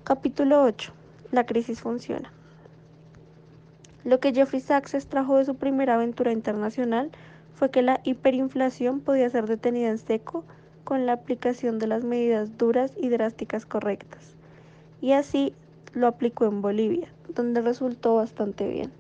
Capítulo 8. La crisis funciona. Lo que Jeffrey Sachs extrajo de su primera aventura internacional fue que la hiperinflación podía ser detenida en seco con la aplicación de las medidas duras y drásticas correctas. Y así lo aplicó en Bolivia, donde resultó bastante bien.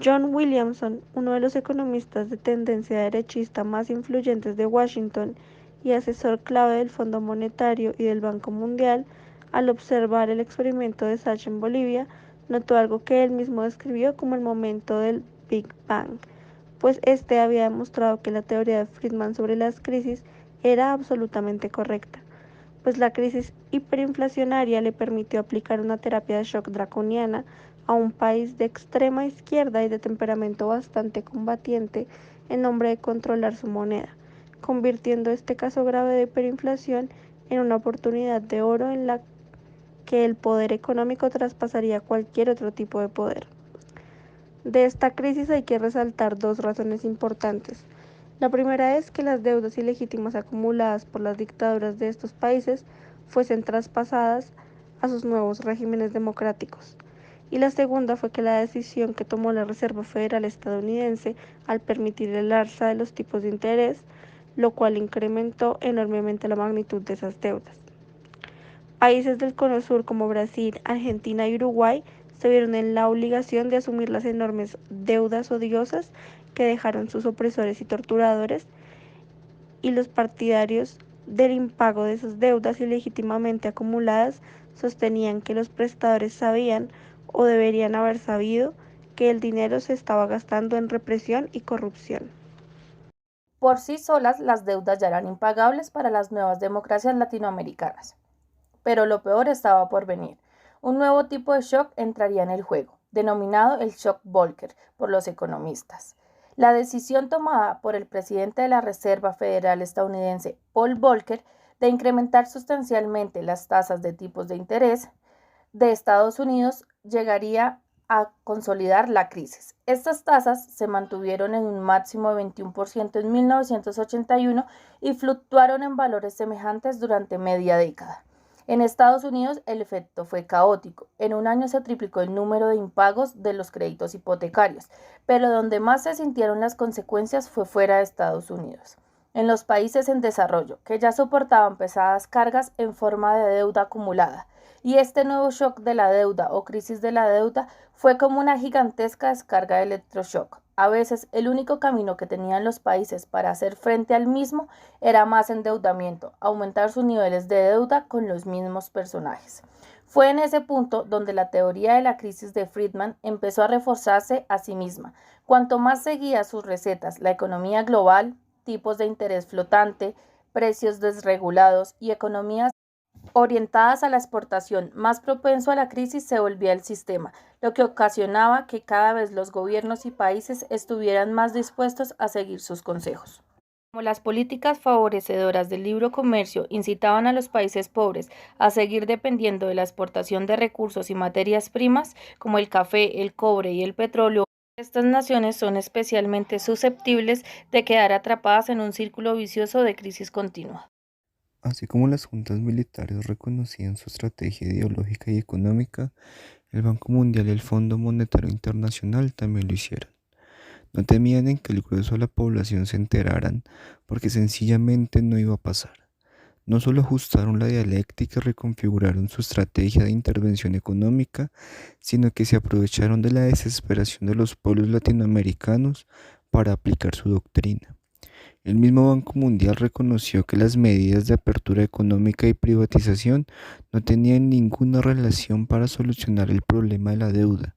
John Williamson, uno de los economistas de tendencia derechista más influyentes de Washington y asesor clave del Fondo Monetario y del Banco Mundial, al observar el experimento de Sachs en Bolivia, notó algo que él mismo describió como el momento del Big Bang, pues este había demostrado que la teoría de Friedman sobre las crisis era absolutamente correcta, pues la crisis hiperinflacionaria le permitió aplicar una terapia de shock draconiana a un país de extrema izquierda y de temperamento bastante combatiente en nombre de controlar su moneda, convirtiendo este caso grave de hiperinflación en una oportunidad de oro en la que el poder económico traspasaría cualquier otro tipo de poder. De esta crisis hay que resaltar dos razones importantes. La primera es que las deudas ilegítimas acumuladas por las dictaduras de estos países fuesen traspasadas a sus nuevos regímenes democráticos. Y la segunda fue que la decisión que tomó la Reserva Federal estadounidense al permitir el alza de los tipos de interés, lo cual incrementó enormemente la magnitud de esas deudas. Países del Cono Sur como Brasil, Argentina y Uruguay se vieron en la obligación de asumir las enormes deudas odiosas que dejaron sus opresores y torturadores, y los partidarios del impago de esas deudas ilegítimamente acumuladas sostenían que los prestadores sabían, o deberían haber sabido, que el dinero se estaba gastando en represión y corrupción. Por sí solas, las deudas ya eran impagables para las nuevas democracias latinoamericanas. Pero lo peor estaba por venir. Un nuevo tipo de shock entraría en el juego, denominado el shock Volcker por los economistas. La decisión tomada por el presidente de la Reserva Federal estadounidense, Paul Volcker, de incrementar sustancialmente las tasas de tipos de interés de Estados Unidos llegaría a consolidar la crisis. Estas tasas se mantuvieron en un máximo de 21% en 1981 y fluctuaron en valores semejantes durante media década. En Estados Unidos el efecto fue caótico. En un año se triplicó el número de impagos de los créditos hipotecarios, pero donde más se sintieron las consecuencias fue fuera de Estados Unidos. En los países en desarrollo, que ya soportaban pesadas cargas en forma de deuda acumulada, y este nuevo shock de la deuda o crisis de la deuda fue como una gigantesca descarga de electroshock. A veces el único camino que tenían los países para hacer frente al mismo era más endeudamiento, aumentar sus niveles de deuda con los mismos personajes. Fue en ese punto donde la teoría de la crisis de Friedman empezó a reforzarse a sí misma. Cuanto más seguía sus recetas la economía global, tipos de interés flotante, precios desregulados y economías orientadas a la exportación, más propenso a la crisis se volvía el sistema, lo que ocasionaba que cada vez los gobiernos y países estuvieran más dispuestos a seguir sus consejos. Como las políticas favorecedoras del libre comercio incitaban a los países pobres a seguir dependiendo de la exportación de recursos y materias primas, como el café, el cobre y el petróleo, estas naciones son especialmente susceptibles de quedar atrapadas en un círculo vicioso de crisis continua. Así como las juntas militares reconocían su estrategia ideológica y económica, el Banco Mundial y el Fondo Monetario Internacional también lo hicieron. No temían en que el grueso de la población se enteraran, porque sencillamente no iba a pasar. No solo ajustaron la dialéctica y reconfiguraron su estrategia de intervención económica, sino que se aprovecharon de la desesperación de los pueblos latinoamericanos para aplicar su doctrina. El mismo Banco Mundial reconoció que las medidas de apertura económica y privatización no tenían ninguna relación para solucionar el problema de la deuda.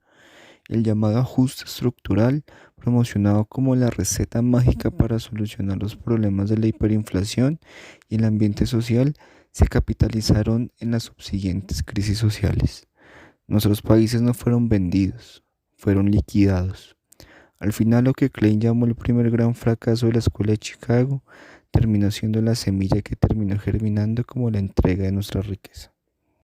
El llamado ajuste estructural, promocionado como la receta mágica para solucionar los problemas de la hiperinflación y el ambiente social, se capitalizaron en las subsiguientes crisis sociales. Nuestros países no fueron vendidos, fueron liquidados. Al final, lo que Klein llamó el primer gran fracaso de la Escuela de Chicago terminó siendo la semilla que terminó germinando como la entrega de nuestra riqueza.